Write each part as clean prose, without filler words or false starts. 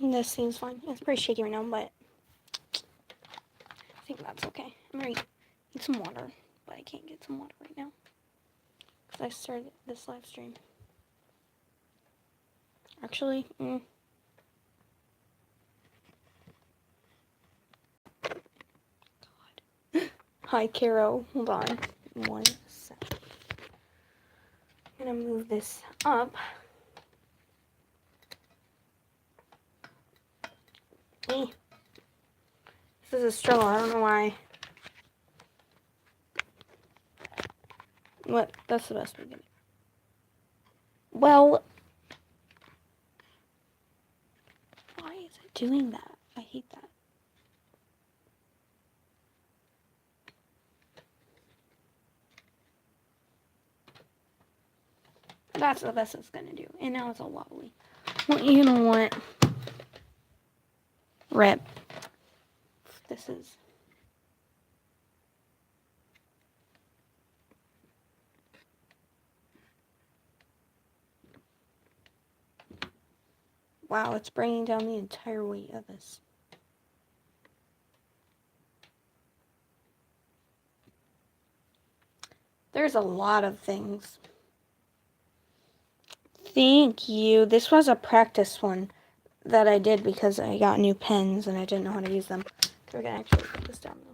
This seems fine. It's pretty shaky right now, but I think that's okay. I'm gonna need some water, but I can't get some water right now because I started this live stream. Actually, God. Hi, Caro. Hold on. 1 sec. I'm gonna move this up. This is a struggle. I don't know why. What? That's the best we can do. Well, why is it doing that? I hate that. That's the best it's gonna do. And now it's all wobbly. Well, you know what? Rip. This is... Wow, it's bringing down the entire weight of this. There's a lot of things. Thank you. This was a practice one that I did because I got new pens and I didn't know how to use them. We're gonna actually put this down though.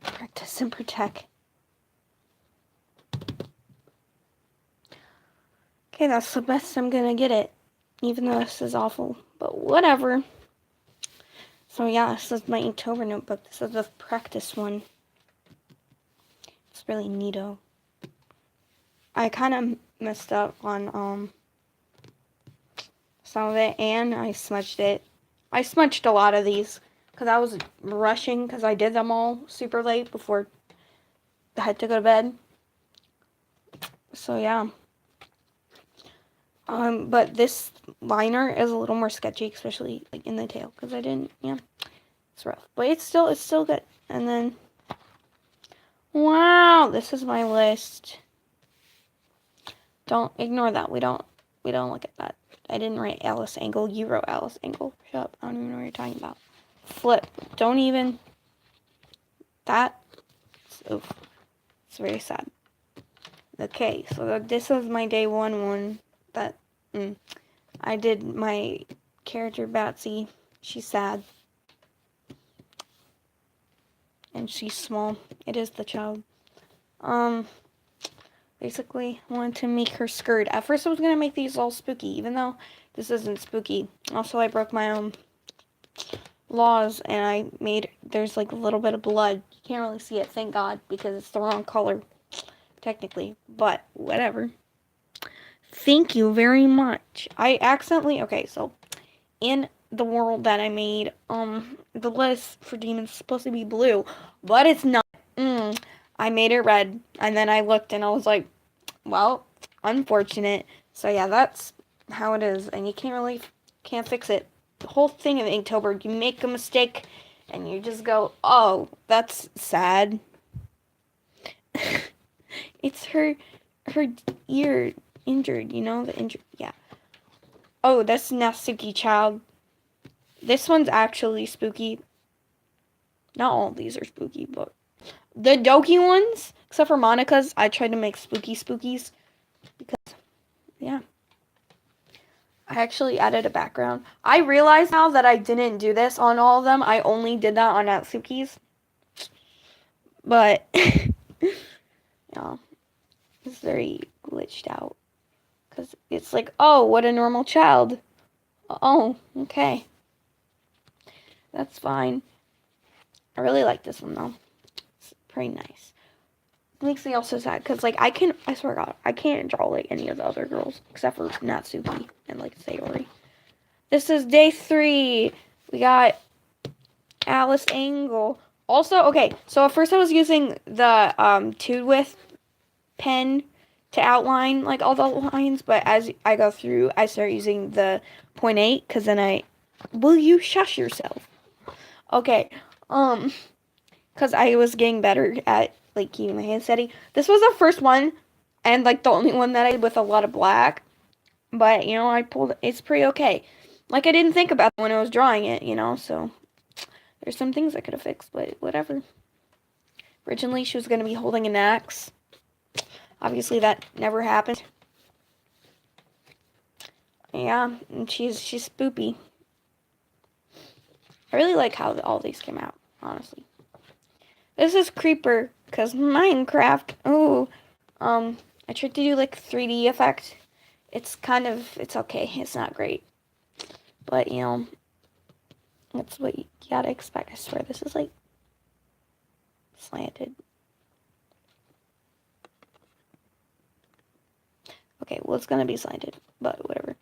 Practice and protect. Okay, that's the best I'm gonna get it. Even though this is awful. But whatever. So yeah, this is my Inktober notebook. This is the practice one. It's really neato. I kind of messed up on some of it, and I smudged it. I smudged a lot of these because I was rushing because I did them all super late before I had to go to bed. So yeah. But this liner is a little more sketchy, especially like in the tail, because I didn't. Yeah, it's rough, but it's still good. And then, wow, this is my list. Don't ignore that. We don't look at that. I didn't write Alice Angle. You wrote Alice Angle. Shut up. I don't even know what you're talking about. Flip. Don't even. That. Oof. It's very sad. Okay, so this is my day one that I did my character Batsy. She's sad. And she's small. It is the child. Basically, I wanted to make her skirt. At first, I was going to make these all spooky, even though this isn't spooky. Also, I broke my own laws, and I made, there's like a little bit of blood. You can't really see it, thank God, because it's the wrong color, technically. But, whatever. Thank you very much. I accidentally, okay, so, in the world that I made, the list for demons is supposed to be blue, but it's not. I made it red, and then I looked and I was like, well, unfortunate. So yeah, that's how it is, and you can't fix it. The whole thing of Inktober, you make a mistake, and you just go, oh, that's sad. It's her ear injured, you know, the injured, yeah. Oh, that's Natsuki child. This one's actually spooky. Not all of these are spooky, but the Doki ones, except for Monica's, I tried to make spookies because, yeah. I actually added a background. I realize now that I didn't do this on all of them. I only did that on Natsuki's. But, yeah, it's very glitched out. Because it's like, oh, what a normal child. Oh, okay. That's fine. I really like this one, though. It's pretty nice. It makes me also sad, because, like, I swear to God, I can't draw, like, any of the other girls, except for Natsuki and, like, Sayori. This is day 3. We got Alice angle. Also, okay, so at first I was using the 2 width pen to outline like all the lines, but as I go through, I start using the 0.8 because then will you shush yourself? Okay, because I was getting better at like keeping my hand steady. This was the first one and like the only one that I did with a lot of black, but I pulled. It's pretty okay. Like I didn't think about it when I was drawing it, so there's some things I could have fixed, but whatever. Originally, she was gonna be holding an axe. Obviously, that never happened. Yeah, and she's spoopy. I really like how all these came out, honestly. This is Creeper, because Minecraft, I tried to do like 3D effect. It's okay. It's not great. But, that's what you gotta expect. I swear, this is like slanted. Okay, well, it's gonna be slanted, but whatever.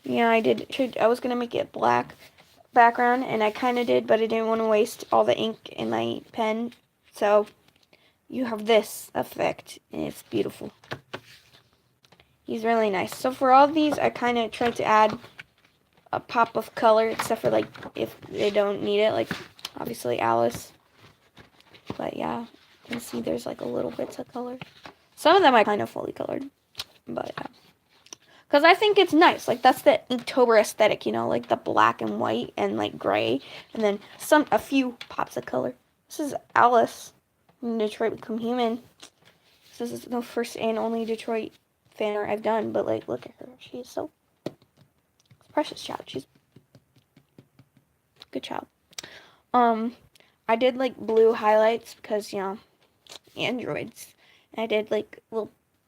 Yeah, I was gonna make it black background, and I kind of did, but I didn't want to waste all the ink in my pen, so you have this effect, and it's beautiful. He's really nice. So for all of these, I kind of tried to add a pop of color, except for like if they don't need it, like obviously Alice. But yeah, you can see there's like a little bits of color. Some of them I kind of fully colored, but yeah. Because I think it's nice. Like, that's the Inktober aesthetic, like the black and white and, like, gray. And then a few pops of color. This is Alice from Detroit Become Human. This is the first and only Detroit fan art I've done. But, like, look at her. She is so precious child. She's a good child. I did, like, blue highlights because, androids. And I did, like,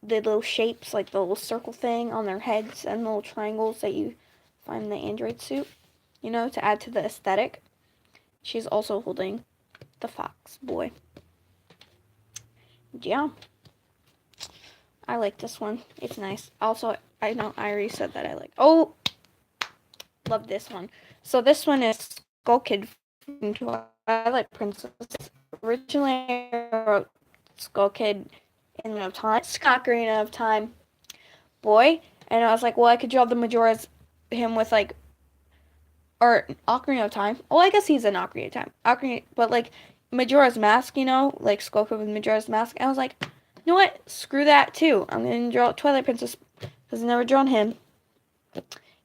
the little shapes, like the little circle thing on their heads and little triangles that you find in the android suit, to add to the aesthetic. She's also holding the fox boy. Yeah. I like this one. It's nice. Also, I know I already said that I like. Oh! Love this one. So this one is Skull Kid from Twilight Princess. Originally, I wrote Skull Kid in of time. Ocarina of Time boy, and I was like, well, I could draw the Majora's him with like, or Ocarina of Time. Well, I guess he's an Ocarina of Time. But like Majora's Mask, like Skull Kid with Majora's Mask. And I was like, you know what? Screw that too. I'm gonna draw Twilight Princess because I've never drawn him.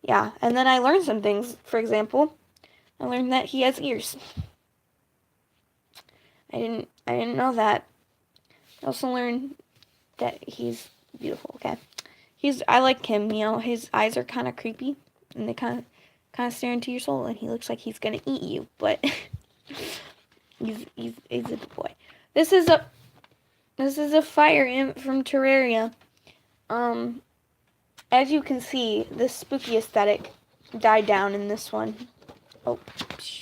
Yeah, and then I learned some things. For example, I learned that he has ears. I didn't know that. I also learned that he's beautiful. Okay. I like him, his eyes are kind of creepy, and they kind of stare into your soul, and he looks like he's gonna eat you, but he's a good boy. This is a fire imp from Terraria. As you can see, the spooky aesthetic died down in this one. Oh,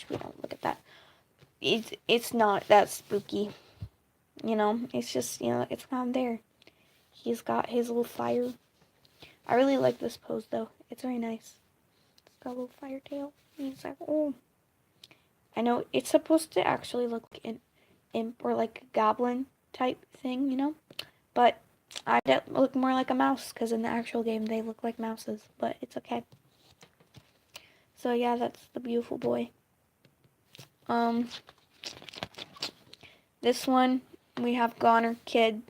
we don't look at that. It's not that spooky, It's just it's not there. He's got his little fire. I really like this pose, though. It's very nice. It's got a little fire tail. He's like, oh. I know it's supposed to actually look like an imp or like a goblin type thing, But I look more like a mouse, because in the actual game they look like mouses. But it's okay. So yeah, that's the beautiful boy. This one, we have Goner Kid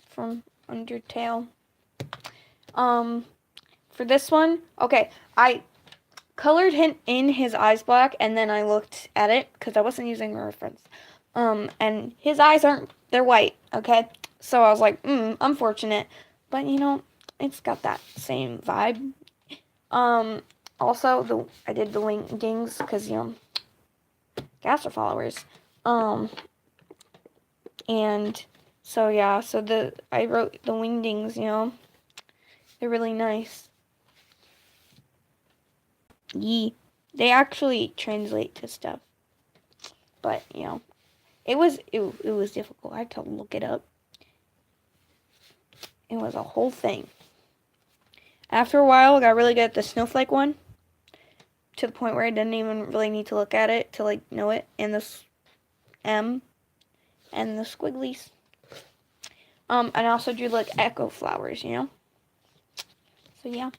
from Undertale. For this one, okay, I colored him in his eyes black, and then I looked at it, because I wasn't using a reference. And his eyes they're white, okay? So I was like, unfortunate. But, it's got that same vibe. Also, I did the wingdings, because, cats are followers. And so, yeah, I wrote the wingdings, they're really nice. Yee. They actually translate to stuff. But, it was difficult. I had to look it up. It was a whole thing. After a while, I got really good at the snowflake one. to the point where I didn't even really need to look at it to like know it. And this M and the squigglies. And I also drew like echo flowers, you know. So yeah.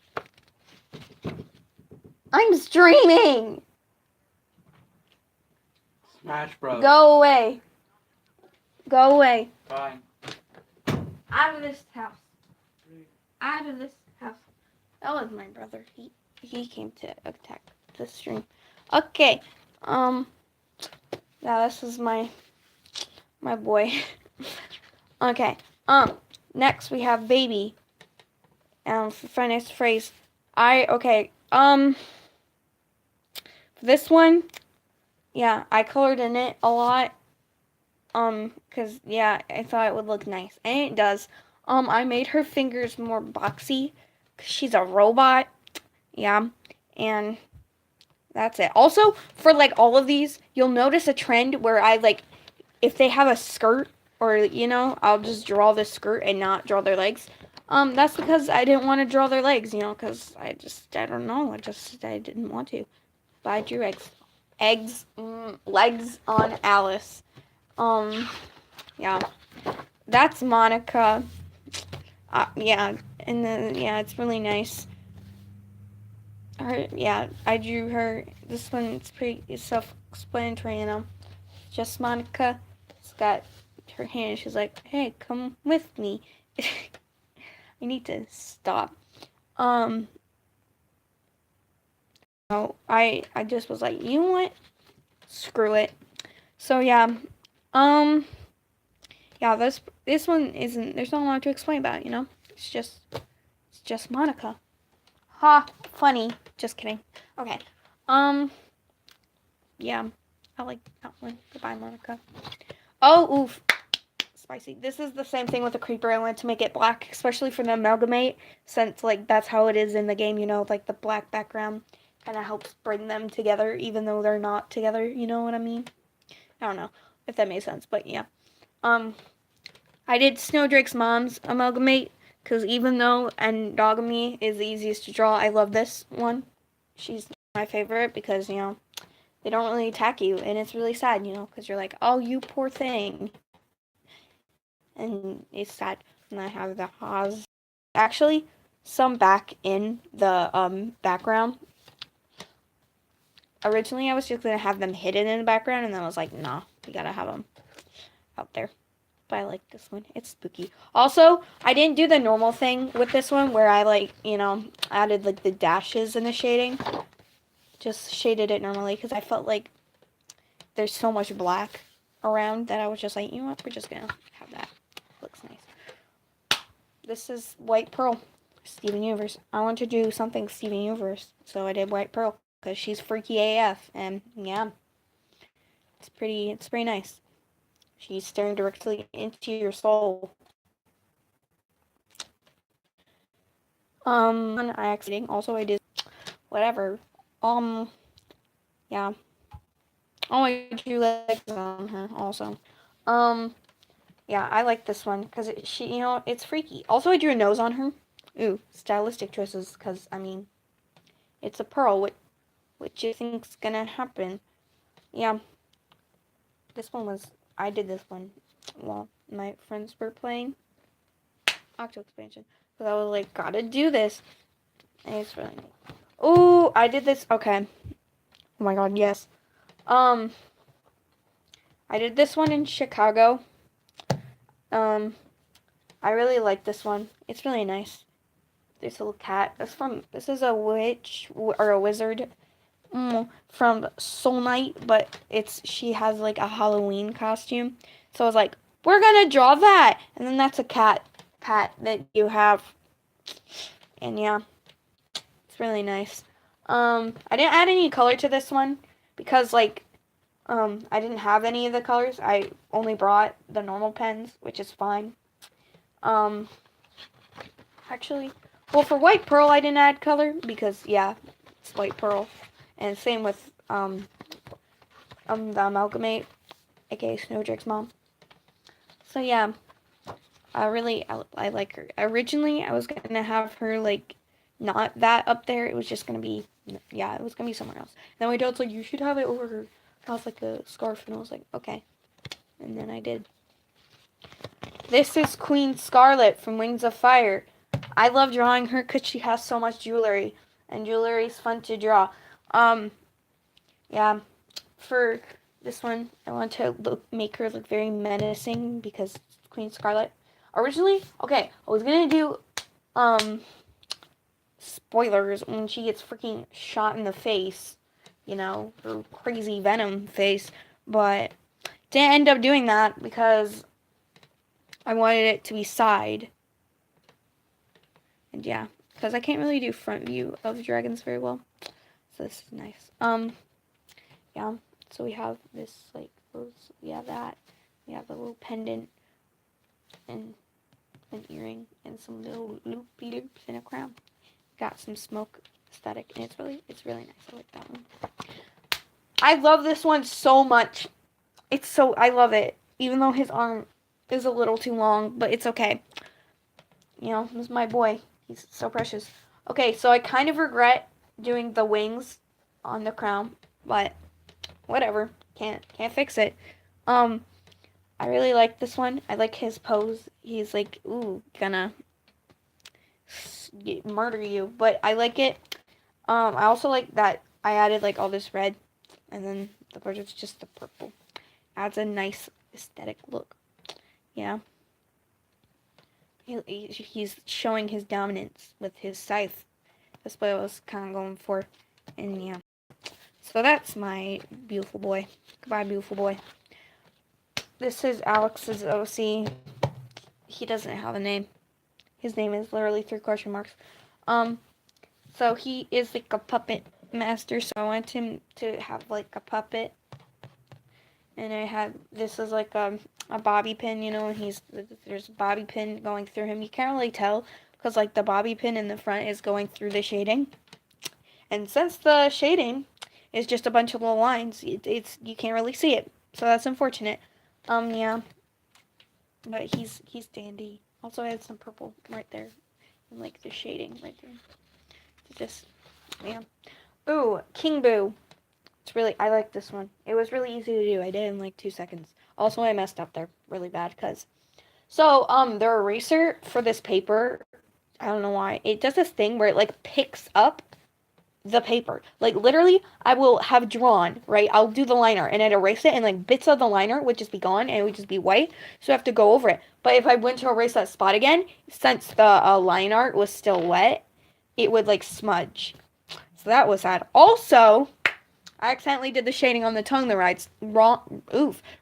I'm streaming. Smash Bros. Go away. Go away. Fine. Out of this house. Out of this house. That was my brother. He came to attack the stream. Okay. Yeah, this is my boy. Okay. Next we have baby. Finest phrase. This one, yeah, I colored in it a lot. Cause yeah, I thought it would look nice, and it does. I made her fingers more boxy, cause she's a robot. Yeah, and that's it. Also, for like all of these, you'll notice a trend where I like, if they have a skirt, or you know, I'll just draw the skirt and not draw their legs. That's because I didn't want to draw their legs, you know, cause I don't know, I didn't want to. But I drew legs on Alice. Yeah, that's Monica. Yeah, and then yeah, it's really nice. I drew her. This one, it's self-explanatory, you know. Just Monica. It's got her hand. She's like, "Hey, come with me." I need to stop. No, I just was like, you know what? Screw it. So yeah, yeah, this one isn't. There's not a lot to explain about it, you know. It's just Monica. Ha, funny. Just kidding. Okay. Yeah, I like that one. Goodbye, Monica. Oh, oof. Spicy. This is the same thing with the creeper. I wanted to make it black, especially for the amalgamate, since like that's how it is in the game, you know, like the black background kind of helps bring them together, even though they're not together. You know what I mean? I don't know if that made sense, but yeah. I did Snowdrake's mom's amalgamate because even though endogamy is the easiest to draw, I love this one. She's my favorite because, you know, they don't really attack you, and it's really sad, you know, because you're like, oh, you poor thing. And it's sad. And I have the Haas. Actually, some back in the background. Originally, I was just going to have them hidden in the background, and then I was like, nah, we gotta have them out there. But I like this one. It's spooky. Also, I didn't do the normal thing with this one where I like, you know, added like the dashes in the shading. Just shaded it normally because I felt like there's so much black around that I was just like, you know what, we're just gonna have that. Looks nice. This is White Pearl, Steven Universe. I want to do something Steven Universe, so I did White Pearl because she's freaky AF, and yeah, it's pretty nice. She's staring directly into your soul. I actually also I did whatever. Yeah. Oh, I drew legs on her also. Yeah, I like this one because she, you know, it's freaky. Also, I drew a nose on her. Ooh, stylistic choices because I mean, it's a pearl. What you think's gonna happen? Yeah. This one was I did this one while my friends were playing Octo Expansion. Because I was like, gotta do this. And it's really neat. Ooh, I did this. Okay. Oh my god, yes. I did this one in Chicago. I really like this one. It's really nice. There's a little cat. This is a witch or a wizard from Soul Knight, but she has like a Halloween costume. So I was like, we're gonna draw that, and then that's a cat that you have, and yeah, it's really nice. I didn't add any color to this one because like I didn't have any of the colors. I only brought the normal pens, which is fine. Actually, well, for White Pearl, I didn't add color because yeah, it's White Pearl, and same with the amalgamate, aka Snowdrake's mom. So yeah, I like her. Originally, I was gonna have her like not that up there. It was just gonna be Yeah, it was gonna be somewhere else. And then my dad's like, you should have it over her house like a scarf, and I was like, okay. And then I did. This is Queen Scarlet from Wings of Fire. I love drawing her because she has so much jewelry, and jewelry is fun to draw. Yeah, for this one, I want to make her look very menacing because Queen Scarlet. Originally, okay, I was gonna do spoilers when she gets freaking shot in the face, her crazy venom face, but didn't end up doing that because I wanted it to be side. And yeah, because I can't really do front view of dragons very well. So this is nice. Yeah, so we have this, like, we have that. We have a little pendant and an earring and some little loopy loops and a crown. Got some smoke aesthetic, and it's really nice. I like that one. I love this one so much. I love it. Even though his arm is a little too long, but it's okay. This is my boy. He's so precious. Okay, so I kind of regret doing the wings on the crown, but whatever. Can't fix it. I really like this one. I like his pose. He's like, ooh, gonna murder you, but I like it. I also like that I added like all this red, and then the part is just the purple. Adds a nice aesthetic look. Yeah. He's showing his dominance with his scythe. That's what I was kind of going for. And yeah. So that's my beautiful boy. Goodbye, beautiful boy. This is Alex's OC. He doesn't have a name. His name is literally 3 question marks. So he is like a puppet master. So I want him to have like a puppet. And this is like a bobby pin, and there's a bobby pin going through him. You can't really tell because like the bobby pin in the front is going through the shading. And since the shading is just a bunch of little lines, you can't really see it. So that's unfortunate. Yeah. But he's dandy. Also, I had some purple right there, and like the shading right there. Just, yeah. Ooh, King Boo. I like this one. It was really easy to do. I did it in like 2 seconds. Also, I messed up there really bad so the eraser for this paper, I don't know why, it does this thing where it like picks up the paper. Like literally, I will have drawn, right? I'll do the liner and I'd erase it, and like bits of the liner would just be gone and it would just be white. So I have to go over it. But if I went to erase that spot again, since the line art was still wet, it would like smudge. So that was sad. Also, I accidentally did the shading on the tongue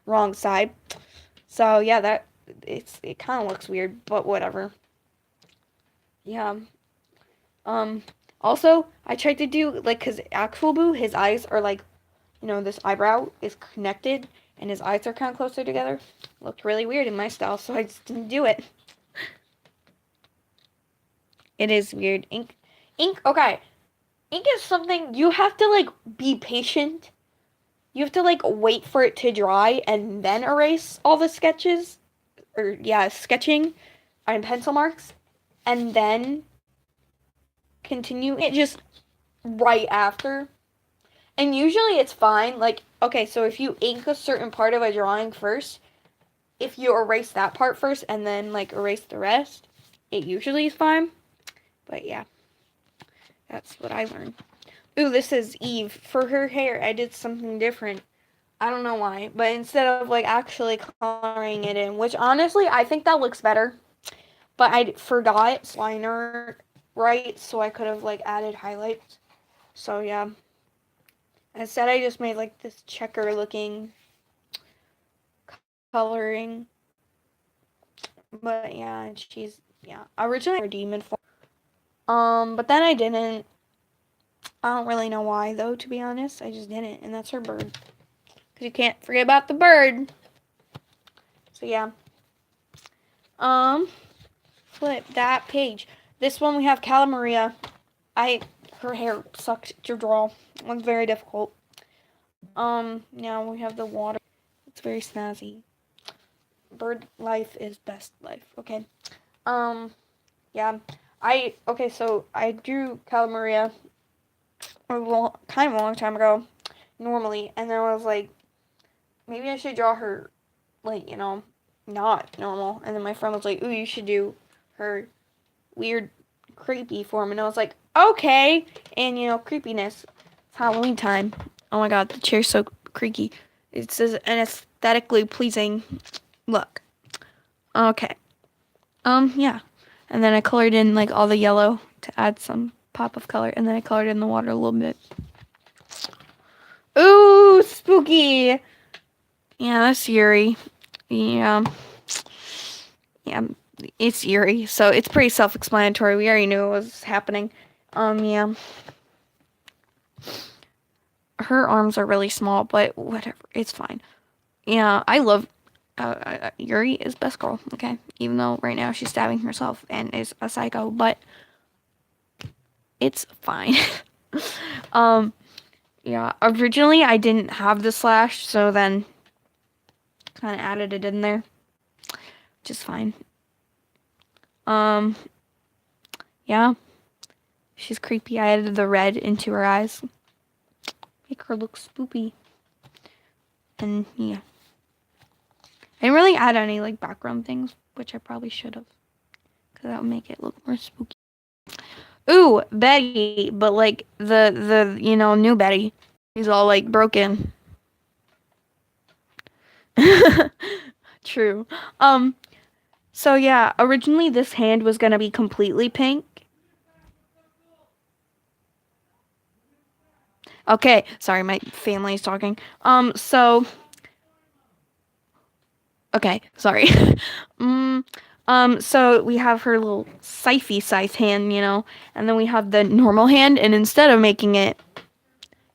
wrong side. So yeah, it kind of looks weird, but whatever. Yeah. Also, I tried to do like, cause actual Boo, his eyes are like, this eyebrow is connected and his eyes are kind of closer together. Looked really weird in my style, so I just didn't do it. It is weird. Ink. Okay, ink is something you have to like be patient. You have to like wait for it to dry and then erase all the sketches, or yeah, sketching and pencil marks, and then continue it just right after. And usually it's fine. Like, okay, so if you ink a certain part of a drawing first, if you erase that part first and then like erase the rest, it usually is fine. But yeah, that's what I learned. Ooh, this is Eve. For her hair, I did something different. I don't know why, but instead of like actually coloring it in, which honestly I think that looks better, but I forgot liner right, so I could have like added highlights. So yeah, instead I just made like this checker looking coloring. But yeah, originally her demon form. But then I didn't. I don't really know why though, to be honest. I just didn't, and that's her bird. Cause you can't forget about the bird. So yeah. Flip that page. This one we have Cala Maria. Her hair sucked to draw. It was very difficult. Now we have the water. It's very snazzy. Bird life is best life. Okay. Yeah. So I drew Cala Maria kind of a long time ago, normally, and then I was like, maybe I should draw her, like, not normal. And then my friend was like, ooh, you should do her weird, creepy form. And I was like, okay. And, creepiness. It's Halloween time. Oh my god, the chair's so creaky. It's an aesthetically pleasing look. Okay. Yeah. And then I colored in, like, all the yellow to add some pop of color. And then I colored in the water a little bit. Ooh, spooky. Yeah, that's eerie. Yeah. Yeah, it's eerie. So it's pretty self-explanatory. We already knew it was happening. Yeah. Her arms are really small, but whatever. It's fine. Yeah, I love Yuri is best girl, okay? Even though right now she's stabbing herself and is a psycho, but it's fine. um, yeah, originally I didn't have the slash, so then kind of added it in there. Just fine. Yeah. She's creepy. I added the red into her eyes. Make her look spoopy. And yeah. I didn't really add any like background things, which I probably should have. Because that would make it look more spooky. Ooh, Betty, but like the new Betty. He's all like broken. True. So yeah, originally this hand was gonna be completely pink. Okay, sorry, my family's talking. Okay, sorry. So we have her little scythe hand, and then we have the normal hand, and instead of making it,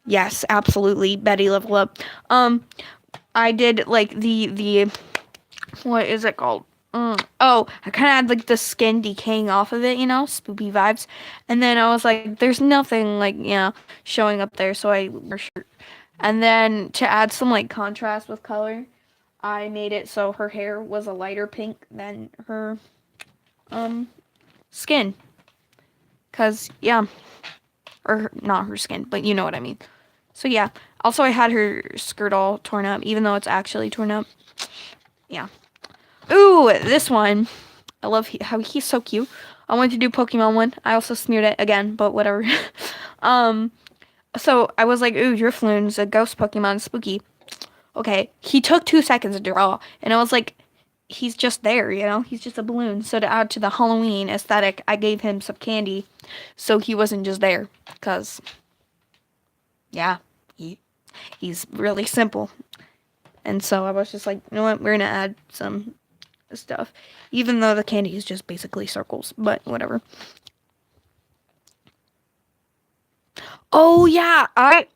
yes, absolutely, Betty level up. I did like the what is it called? Oh, I kind of had like the skin decaying off of it, spoopy vibes. And then I was like, there's nothing like, showing up there, so I wear shirt. And then to add some like contrast with color, I made it so her hair was a lighter pink than her skin. Cause yeah, or not her skin, but you know what I mean. So yeah. Also, I had her skirt all torn up, even though it's actually torn up. Yeah. Ooh, this one. I love how he's so cute. I wanted to do Pokemon one. I also smeared it again, but whatever. So I was like, ooh, Drifloon's a ghost Pokemon, spooky. Okay, he took 2 seconds to draw, and I was like, he's just there, He's just a balloon. So to add to the Halloween aesthetic, I gave him some candy, so he wasn't just there. Cause, yeah, he's really simple. And so I was just like, you know what, we're gonna add some stuff, even though the candy is just basically circles, but whatever. Oh yeah, I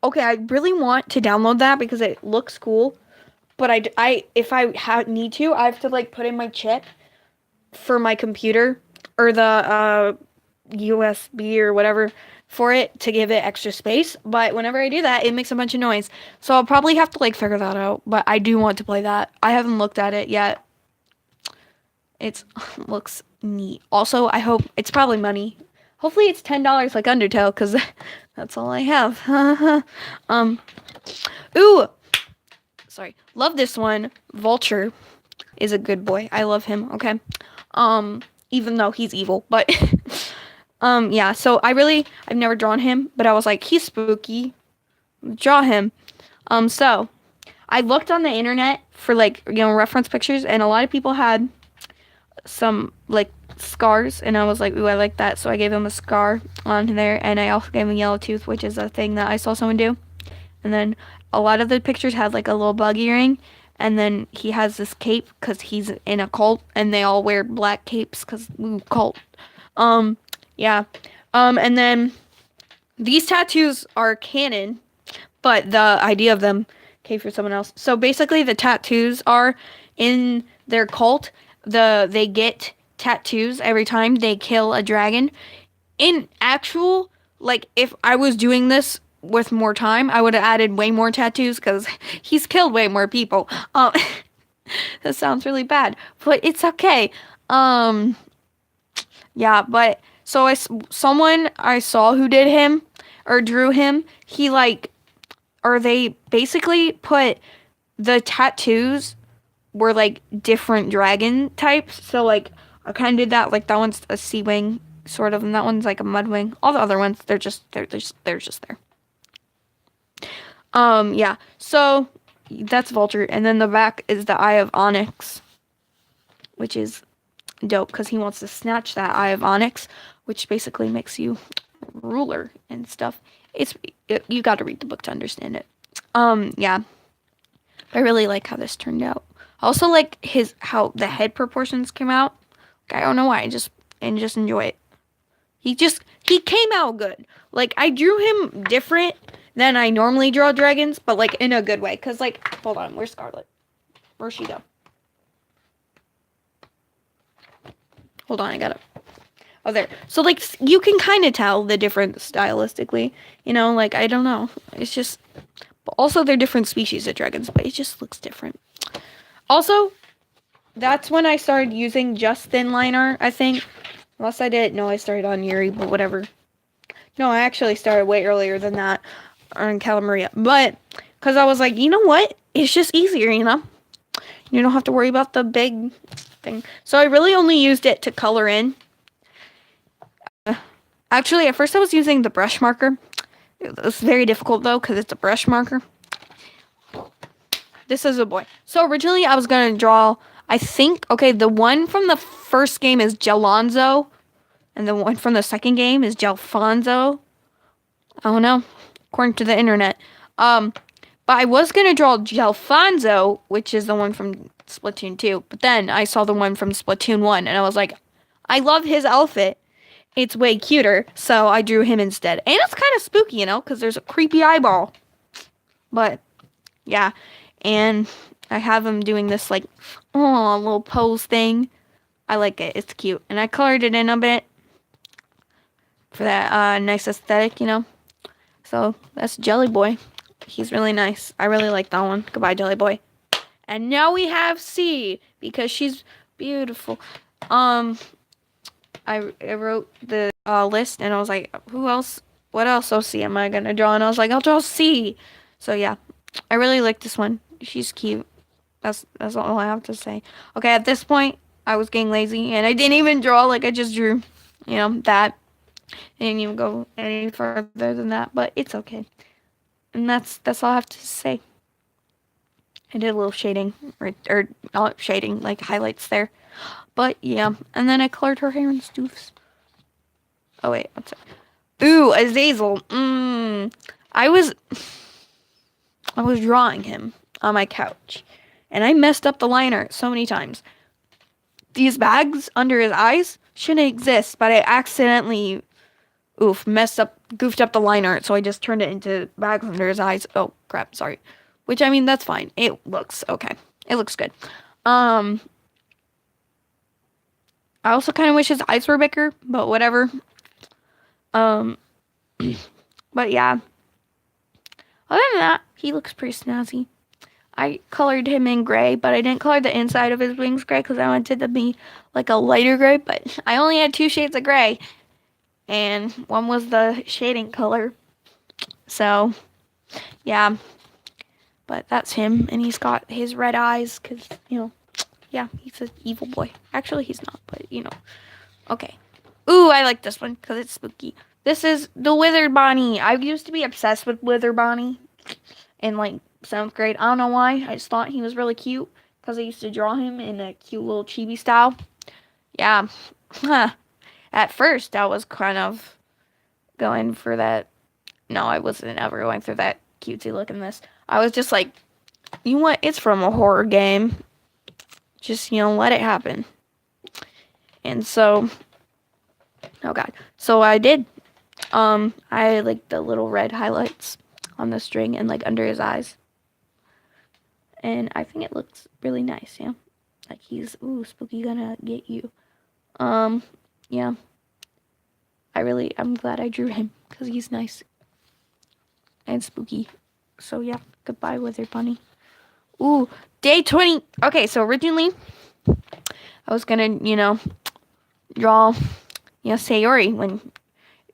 really want to download that because it looks cool, but I if I need to, I have to like put in my chip for my computer or the USB or whatever for it to give it extra space. But whenever I do that, it makes a bunch of noise. So I'll probably have to like figure that out. But I do want to play that. I haven't looked at it yet. It looks neat. Also, I hope it's probably money. Hopefully it's $10 like Undertale, because that's all I have. Ooh! Sorry. Love this one. Vulture is a good boy. I love him, okay? Even though he's evil, but yeah, so I've never drawn him, but I was like, he's spooky. Draw him. So I looked on the internet for like, reference pictures, and a lot of people had some like scars, and I was like, ooh, I like that, so I gave him a scar on there, and I also gave him yellow tooth, which is a thing that I saw someone do. And then a lot of the pictures had like a little bug earring, and then he has this cape because he's in a cult, and they all wear black capes because cult. Yeah. And then these tattoos are canon, but the idea of them came from someone else. So basically, the tattoos are in their cult. They get tattoos every time they kill a dragon. In actual, like, if I was doing this with more time, I would have added way more tattoos because he's killed way more people. That sounds really bad, but it's okay. Yeah, but so someone I saw who did him or drew him, he like, or they basically put the tattoos were like different dragon types. So like I kind of did that. Like that one's a sea wing sort of, and that one's like a mud wing. All the other ones, they're just there. Yeah. So that's Vulture, and then the back is the Eye of Onyx, which is dope because he wants to snatch that Eye of Onyx, which basically makes you ruler and stuff. You got to read the book to understand it. Yeah. I really like how this turned out. I also like how the head proportions came out. I don't know why. I just enjoy it. He came out good. Like I drew him different than I normally draw dragons, but like in a good way. Cause like, hold on, where's Scarlet? Where'd she go? Hold on, I got it. Oh, there. So like you can kind of tell the difference stylistically. You know, like I don't know. It's just. But also they're different species of dragons, but it just looks different. Also, that's when I started using just thin line art, I think. Unless I didn't know I started on Yuri, but whatever. No, I actually started way earlier than that on Calamaria. But, because I was like, you know what? It's just easier, you know? You don't have to worry about the big thing. So I really only used it to color in. Actually, at first I was using the brush marker. It was very difficult, though, because it's a brush marker. This is a boy. So originally I was going to draw, I think, okay, the one from the first game is Gelonzo. And the one from the second game is Gelfonzo. I don't know, according to the internet. But I was going to draw Gelfonzo, which is the one from Splatoon 2. But then I saw the one from Splatoon 1, and I was like, I love his outfit. It's way cuter, so I drew him instead. And it's kind of spooky, you know, because there's a creepy eyeball. But, yeah. And I have him doing this, like, oh, little pose thing. I like it. It's cute. And I colored it in a bit for that nice aesthetic, you know. So, that's Jelly Boy. He's really nice. I really like that one. Goodbye, Jelly Boy. And now we have C, because she's beautiful. I wrote the list, and I was like, who else? What else C am I going to draw? And I was like, I'll draw C. So, yeah. I really like this one. She's cute. That's all I have to say. Okay, at this point, I was getting lazy, and I didn't even draw. Like, I just drew, you know, that. I didn't even go any further than that, but it's okay. And that's all I have to say. I did a little shading, or not shading, like highlights there. But, yeah. And then I colored her hair in Stoofs. Oh, wait. What's it? Ooh, Azazel. I was drawing him on my couch. And I messed up the line art so many times. These bags under his eyes shouldn't exist, but I accidentally, goofed up the line art, so I just turned it into bags under his eyes. Oh, crap, sorry. Which, I mean, that's fine. It looks okay. It looks good. I also kind of wish his eyes were bigger, but whatever. But yeah. Other than that, he looks pretty snazzy. I colored him in gray, but I didn't color the inside of his wings gray because I wanted to be like a lighter gray, but I only had 2 shades of gray. And one was the shading color. So, yeah. But that's him, and he's got his red eyes because, you know, yeah, he's an evil boy. Actually, he's not, but, you know. Okay. Ooh, I like this one because it's spooky. This is the Wither Bonnie. I used to be obsessed with Wither Bonnie in, like, 7th grade. I don't know why. I just thought he was really cute because I used to draw him in a cute little chibi style. Yeah. At first, I was kind of going for that. No, I wasn't ever going for that cutesy look in this. I was just like, you know what? It's from a horror game. Just, you know, let it happen. And so, oh God. So I did. I like the little red highlights on the string and like under his eyes. And I think it looks really nice, yeah. Like he's, ooh, spooky gonna get you. Yeah. I'm glad I drew him because he's nice and spooky. So yeah, goodbye, Wither Bunny. Ooh, day 20. Okay, so originally I was gonna, you know, draw, you know, Sayori when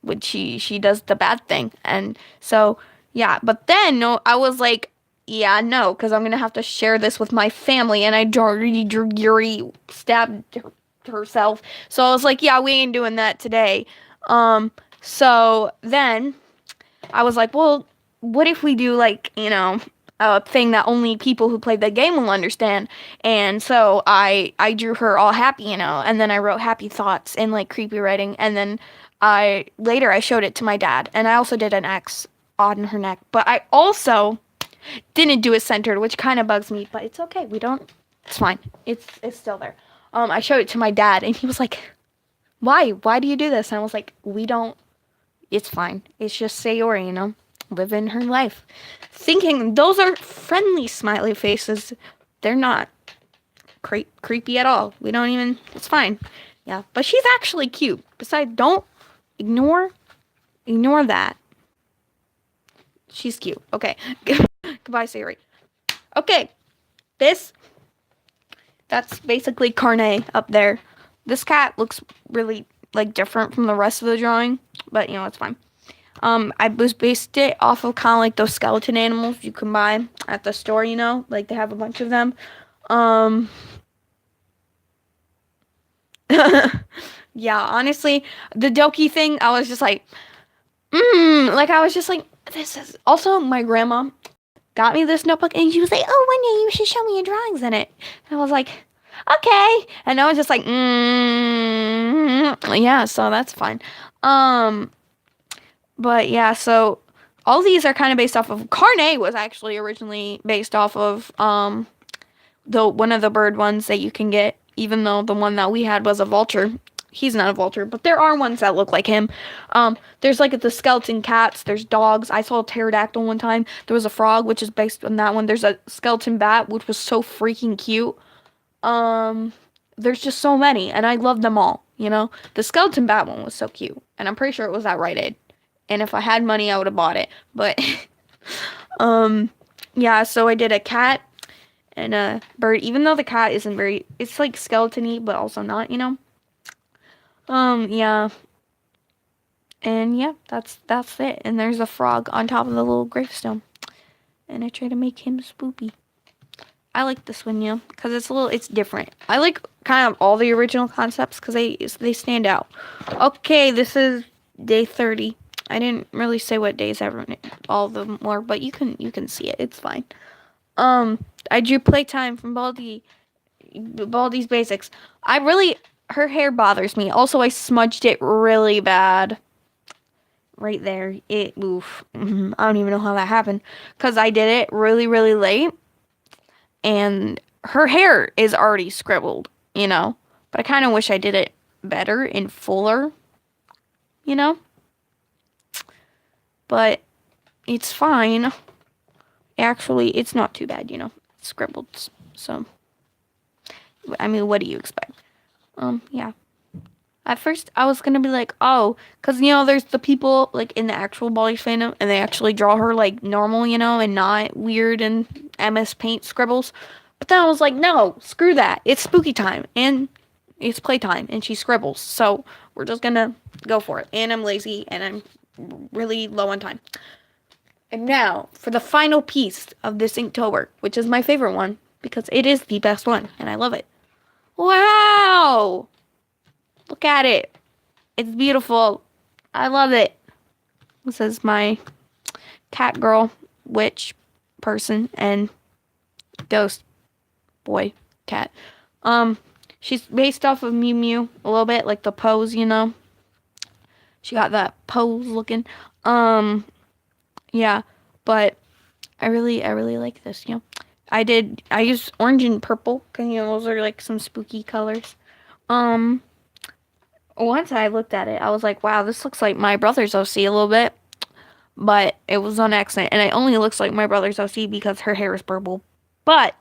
when she does the bad thing. And so, yeah, but then no, I was like, yeah, no, because I'm gonna have to share this with my family, and I already Yuri stabbed herself. So I was like, yeah, we ain't doing that today. So then I was like, well, what if we do like, a thing that only people who played the game will understand? And so I drew her all happy, and then I wrote happy thoughts in like creepy writing, and then I showed it to my dad, and I also did an X on her neck, but I also didn't do it centered, which kind of bugs me, but it's okay. We don't. It's fine. It's still there. I showed it to my dad, and he was like, "Why? Why do you do this?" And I was like, "We don't. It's fine. It's just Sayori, living her life, thinking those are friendly smiley faces. They're not creepy at all. We don't even. It's fine. Yeah, but she's actually cute. Besides, don't ignore that. She's cute. Okay, goodbye, Sayori. Okay, this that's basically Carne up there. This cat looks really like different from the rest of the drawing, but it's fine. I was based it off of kind of like those skeleton animals you can buy at the store, like they have a bunch of them. Yeah, honestly, the Doki thing, I was just like, like I was just like, this is also my grandma got me this notebook, and she was like, oh, one day you should show me your drawings in it. And I was like, okay. And I was just like, yeah, so that's fine. But yeah, so all these are kind of based off of Carne was actually originally based off of the one of the bird ones that you can get, even though the one that we had was a vulture. He's not a vulture, but there are ones that look like him. There's like the skeleton cats, there's dogs. I saw a pterodactyl one time. There was a frog, which is based on that one. There's a skeleton bat, which was so freaking cute. There's just so many, and I love them all, The skeleton bat one was so cute, and I'm pretty sure it was at Rite Aid. And if I had money, I would have bought it. But, yeah, so I did a cat and a bird, even though the cat isn't it's like skeleton-y, but also not, yeah. And yeah, that's it. And there's a frog on top of the little gravestone. And I try to make him spoopy. I like this one, because it's different. I like kind of all the original concepts because they stand out. Okay, this is day 30. I didn't really say what days all of them were, but you can see it. It's fine. I drew Playtime from Baldi's Basics. Her hair bothers me. Also, I smudged it really bad. Right there. Oof. I don't even know how that happened. Because I did it really, really late. And her hair is already scribbled, But I kind of wish I did it better and fuller, But it's fine. Actually, it's not too bad, It's scribbled. So, I mean, what do you expect? Yeah. At first, I was gonna be like, oh, because, there's the people, like, in the actual Baldi's fandom, and they actually draw her, like, normal, and not weird and MS Paint scribbles. But then I was like, no, screw that. It's spooky time, and it's playtime, and she scribbles. So, we're just gonna go for it. And I'm lazy, and I'm really low on time. And now, for the final piece of this Inktober, which is my favorite one, because it is the best one, and I love it. Wow! Look at it. It's beautiful. I love it. This is my cat girl, witch person, and ghost boy cat. She's based off of Mew Mew a little bit, like the pose, She got that pose looking. Yeah, but I really like this, I used orange and purple, because, those are, like, some spooky colors. Once I looked at it, I was like, wow, this looks like my brother's OC a little bit. But it was on accident, and it only looks like my brother's OC because her hair is purple. But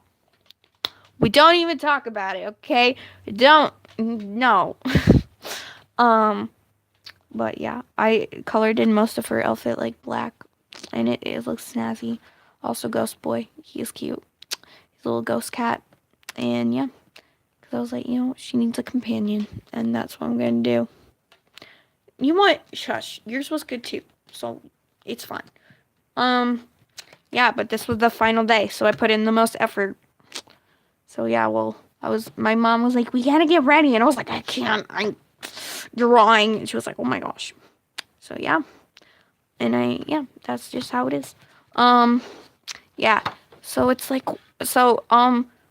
we don't even talk about it, okay? No. But yeah, I colored in most of her outfit like black, and it looks snazzy. Also, Ghost Boy, he is cute. He's a little ghost cat, and yeah. I was like, she needs a companion, and that's what I'm going to do. You know what? Shush. Yours was good too. So it's fine. Yeah, but this was the final day, so I put in the most effort. So yeah, well, my mom was like, we gotta get ready. And I was like, I can't. I'm drawing. And she was like, oh my gosh. So yeah. And yeah, that's just how it is. Yeah. So it's like,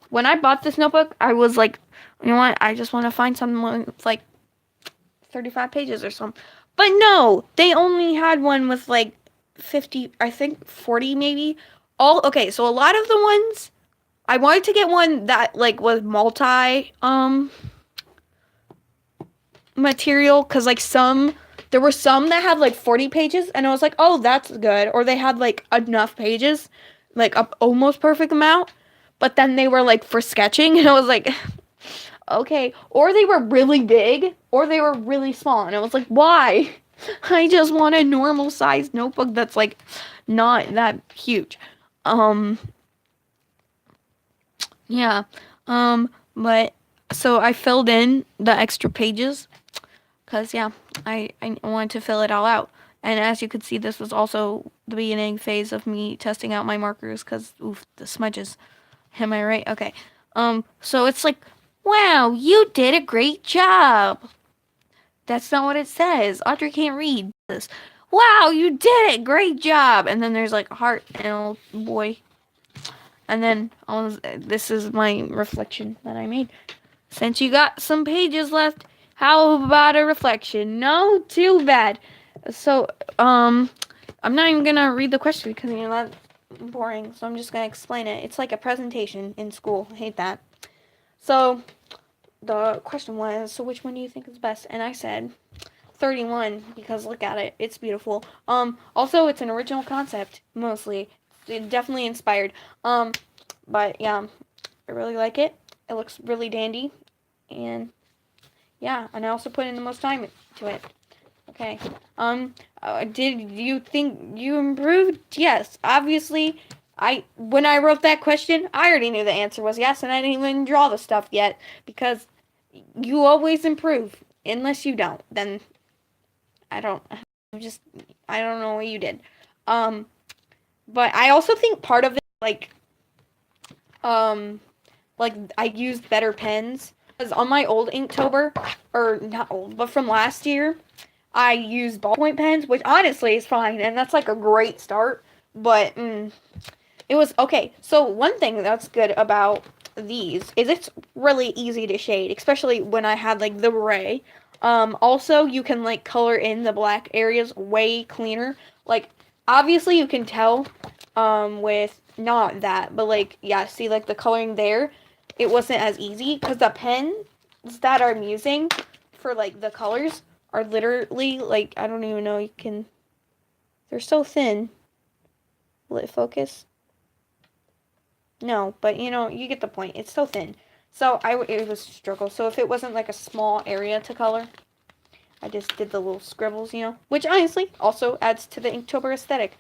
when I bought this notebook, I was like, you know what? I just want to find something with like 35 pages or something. But no, they only had one with like 50, I think 40 maybe. Okay, so a lot of the ones, I wanted to get one that like was multi material, because like there were some that had like 40 pages, and I was like, oh, that's good. Or they had like enough pages, like a almost perfect amount. But then they were like for sketching, and I was like, okay. Or they were really big, or they were really small, and I was like, why? I just want a normal sized notebook that's like not that huge. Yeah. But so I filled in the extra pages because, yeah, I wanted to fill it all out. And as you could see, this was also the beginning phase of me testing out my markers because, oof, the smudges. Am I right? Okay. So it's like, wow, you did a great job. That's not what it says. Audrey can't read this. Wow, you did it. Great job. And then there's like a heart and a little boy. And then this is my reflection that I made. Since you got some pages left, how about a reflection? No, too bad. So, I'm not even gonna read the question because that's boring. So I'm just gonna explain it. It's like a presentation in school. I hate that. So the question was, so which one do you think is best? And I said 31 because look at it. It's beautiful. Also it's an original concept mostly. It definitely inspired. But yeah, I really like it. It looks really dandy. And yeah, and I also put in the most time to it. Okay. Did you think you improved? Yes. Obviously, when I wrote that question, I already knew the answer was yes, and I didn't even draw the stuff yet because you always improve. Unless you don't, then I don't. I don't know what you did. But I also think part of it, like I used better pens. Because on my old Inktober, or not old, but from last year, I used ballpoint pens, which honestly is fine, and that's like a great start. But it was okay. So one thing that's good about these is it's really easy to shade, especially when I had like the gray. Also, you can like color in the black areas way cleaner. Like obviously you can tell with not that, but like yeah, see like the coloring there, it wasn't as easy because the pens that I'm using for like the colors are literally like I don't even know you can. They're so thin. Will it focus? No, but you get the point. It's so thin. So it was a struggle. So if it wasn't like a small area to color, I just did the little scribbles, which honestly also adds to the Inktober aesthetic.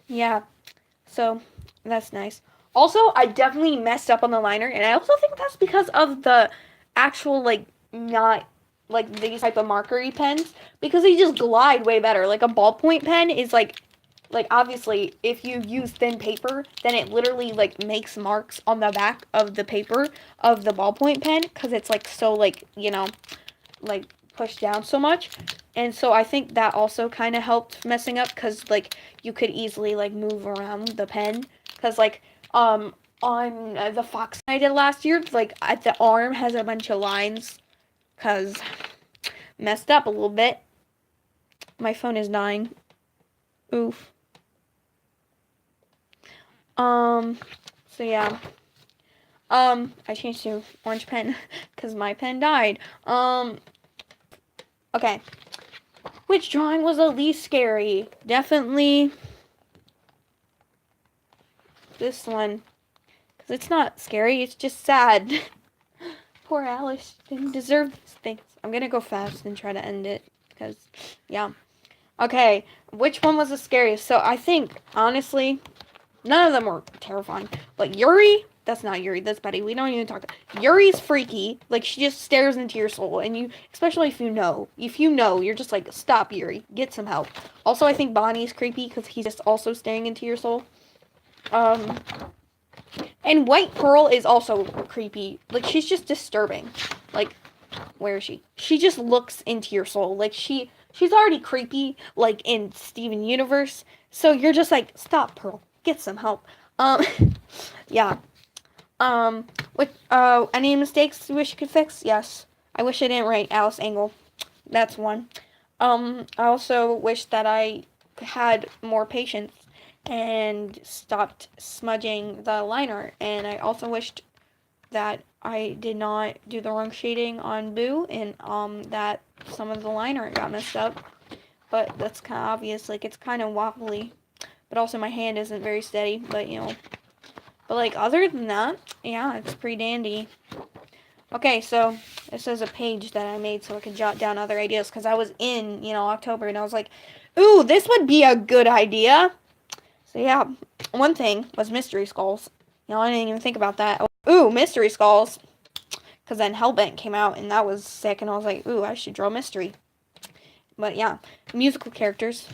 Yeah. So that's nice. Also, I definitely messed up on the liner, and I also think that's because of the actual like not like these type of markery pens because they just glide way better. Like a ballpoint pen is like obviously if you use thin paper, then it literally like makes marks on the back of the paper of the ballpoint pen because it's like so like like pushed down so much. And so I think that also kind of helped messing up because like you could easily like move around the pen because like on the fox I did last year, like at the arm has a bunch of lines because messed up a little bit. My phone is dying. Oof. So yeah. I changed to orange pen because my pen died. Okay. Which drawing was the least scary? Definitely this one. Because it's not scary, it's just sad. Poor Alice didn't deserve these things. I'm gonna go fast and try to end it. Because, yeah. Okay, which one was the scariest? So I think, honestly, none of them were terrifying. But Yuri, that's not Yuri. That's Betty. We don't even talk. Yuri's freaky. Like, she just stares into your soul, and you, especially if you know, you're just like, stop, Yuri. Get some help. Also, I think Bonnie's creepy because he's just also staring into your soul. And White Pearl is also creepy. Like, she's just disturbing. Like, where is she? She just looks into your soul. Like, she's already creepy, like, in Steven Universe. So you're just like, stop, Pearl. Get some help. Yeah. Any mistakes you wish you could fix? Yes. I wish I didn't write Alice Engel. That's one. I also wish that I had more patience and stopped smudging the liner. And I also wished that I did not do the wrong shading on Boo, and that some of the liner got messed up. But that's kind of obvious. Like, it's kind of wobbly. But also my hand isn't very steady. But, you know. But, like, other than that, yeah, it's pretty dandy. Okay, so this is a page that I made so I could jot down other ideas. Because I was in, October, and I was like, ooh, this would be a good idea. So, yeah, one thing was mystery skulls. I didn't even think about that. Ooh, mystery skulls. Because then Hellbent came out, and that was sick. And I was like, ooh, I should draw mystery. But, yeah, musical characters.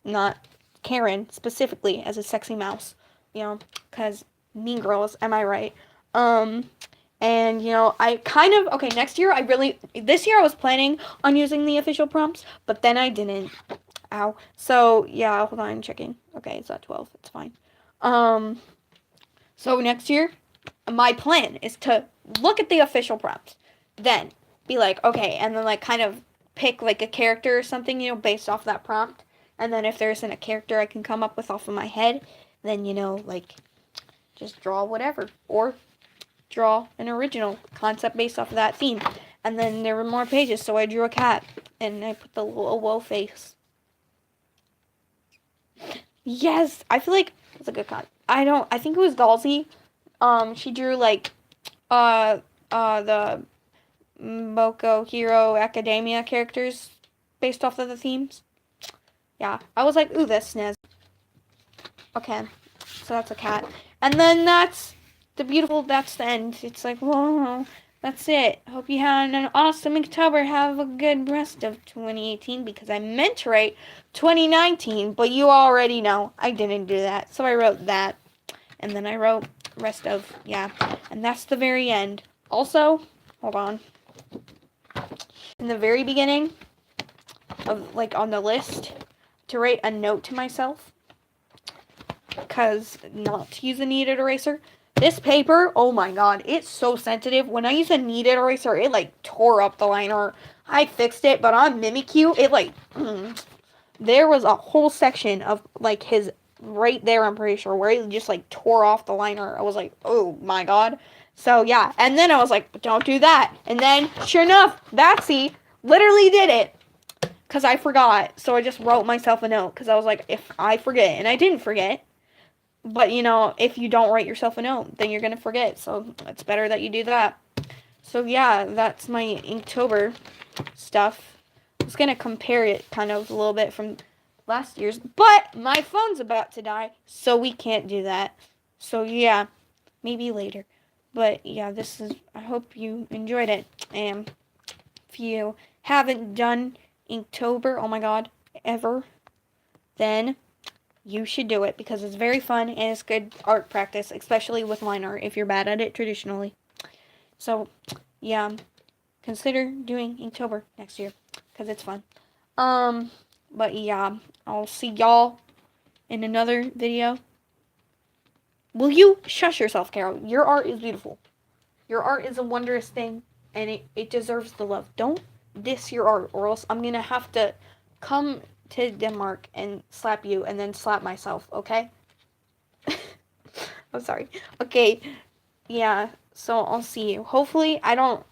Not Karen, specifically, as a sexy mouse. Because Mean Girls, am I right? And, I kind of, okay, this year I was planning on using the official prompts, but then I didn't. Ow. So, yeah, hold on, I'm checking. Okay, it's at 12, it's fine. So next year, my plan is to look at the official prompts, then be like, okay, and then, like, kind of pick, like, a character or something, based off that prompt, and then if there isn't a character I can come up with off of my head, then, like, just draw whatever, or draw an original concept based off of that theme. And then there were more pages, so I drew a cat, and I put the little whoa face. Yes, I feel like it's a good cat. I think it was Galsy. She drew, like, the Boko Hero Academia characters based off of the themes. Yeah, I was like, ooh, that's snazzy. Okay, so that's a cat. And then that's the end. It's like, whoa, that's it. Hope you had an awesome Inktober. Have a good rest of 2018, because I meant to write 2019, but you already know I didn't do that. So I wrote that. And then I wrote rest of, yeah. And that's the very end. Also, hold on. In the very beginning of, like, on the list, to write a note to myself, because not to use a kneaded eraser. This paper, oh my god, it's so sensitive. When I use a kneaded eraser, it, like, tore up the liner. I fixed it, but on Mimikyu, it, like, there was a whole section of, like, his right there, I'm pretty sure, where it just, like, tore off the liner. I was like, oh my god. So, yeah, and then I was like, don't do that. And then, sure enough, Batsy literally did it. Because I forgot. So I just wrote myself a note. Because I was like, if I forget, and I didn't forget. But, if you don't write yourself a note, then you're going to forget. So it's better that you do that. So, yeah, that's my Inktober stuff. I was going to compare it kind of a little bit from last year's. But my phone's about to die, so we can't do that. So, yeah, maybe later. But, yeah, I hope you enjoyed it. And if you haven't done Inktober, oh my god, ever, then you should do it, because it's very fun and it's good art practice, especially with line art if you're bad at it traditionally. So, yeah, consider doing Inktober next year, because it's fun. But yeah, I'll see y'all in another video. Will you shush yourself, Carol? Your art is beautiful. Your art is a wondrous thing, and it deserves the love. Don't diss your art, or else I'm gonna have to come to Denmark and slap you, and then slap myself, okay? I'm sorry. Okay, yeah, so I'll see you. Hopefully, I'm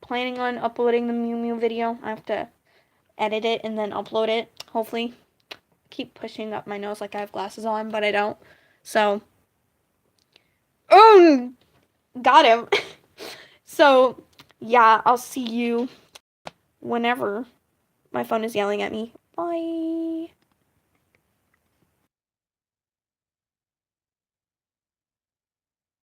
planning on uploading the Mew Mew video. I have to edit it and then upload it, hopefully. Keep pushing up my nose like I have glasses on, but I don't. So, got him. So, yeah, I'll see you whenever my phone is yelling at me. Bye.